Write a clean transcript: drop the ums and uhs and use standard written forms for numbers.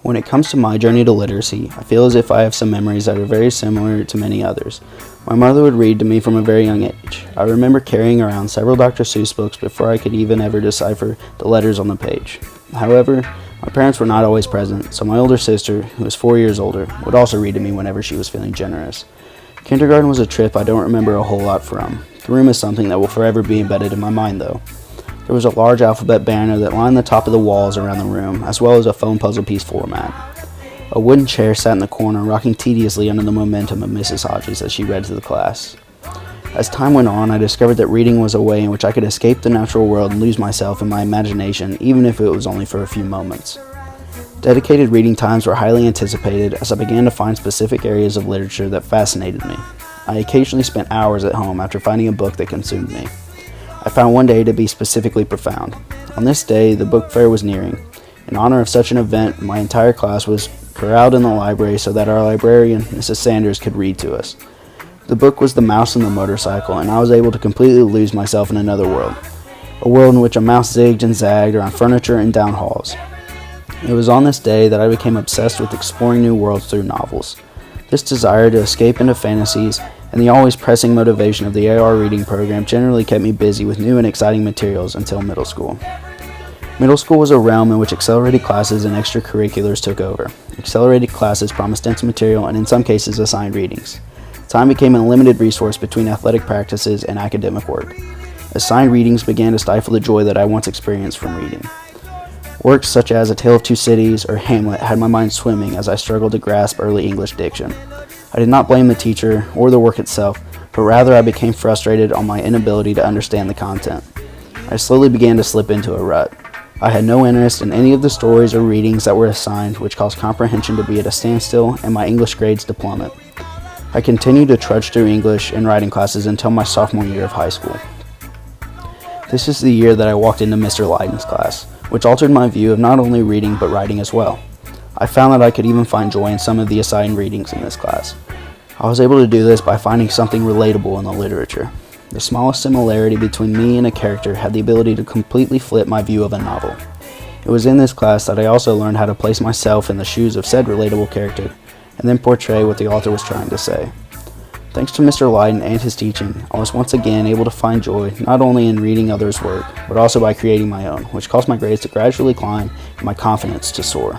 When it comes to my journey to literacy, I feel as if I have some memories that are very similar to many others. My mother would read to me from a very young age. I remember carrying around several Dr. Seuss books before I could even ever decipher the letters on the page. However, my parents were not always present, so my older sister, who was 4 years older, would also read to me whenever she was feeling generous. Kindergarten was a trip I don't remember a whole lot from. The room is something that will forever be embedded in my mind, though. There was a large alphabet banner that lined the top of the walls around the room, as well as a foam puzzle piece floor mat. A wooden chair sat in the corner, rocking tediously under the momentum of Mrs. Hodges as she read to the class. As time went on, I discovered that reading was a way in which I could escape the natural world and lose myself in my imagination, even if it was only for a few moments. Dedicated reading times were highly anticipated as I began to find specific areas of literature that fascinated me. I occasionally spent hours at home after finding a book that consumed me. I found one day to be specifically profound. On this day, the book fair was nearing. In honor of such an event, my entire class was corralled in the library so that our librarian, Mrs. Sanders, could read to us. The book was The Mouse and the Motorcycle, and I was able to completely lose myself in another world. A world in which a mouse zigged and zagged around furniture and down halls. It was on this day that I became obsessed with exploring new worlds through novels. This desire to escape into fantasies and the always pressing motivation of the AR reading program generally kept me busy with new and exciting materials until middle school. Middle school was a realm in which accelerated classes and extracurriculars took over. Accelerated classes promised dense material and in some cases assigned readings. Time became a limited resource between athletic practices and academic work. Assigned readings began to stifle the joy that I once experienced from reading. Works such as A Tale of Two Cities or Hamlet had my mind swimming as I struggled to grasp early English diction. I did not blame the teacher or the work itself, but rather I became frustrated on my inability to understand the content. I slowly began to slip into a rut. I had no interest in any of the stories or readings that were assigned, which caused comprehension to be at a standstill and my English grades to plummet. I continued to trudge through English and writing classes until my sophomore year of high school. This is the year that I walked into Mr. Lydon's class, which altered my view of not only reading but writing as well. I found that I could even find joy in some of the assigned readings in this class. I was able to do this by finding something relatable in the literature. The smallest similarity between me and a character had the ability to completely flip my view of a novel. It was in this class that I also learned how to place myself in the shoes of said relatable character, and then portray what the author was trying to say. Thanks to Mr. Lydon and his teaching, I was once again able to find joy not only in reading others' work, but also by creating my own, which caused my grades to gradually climb and my confidence to soar.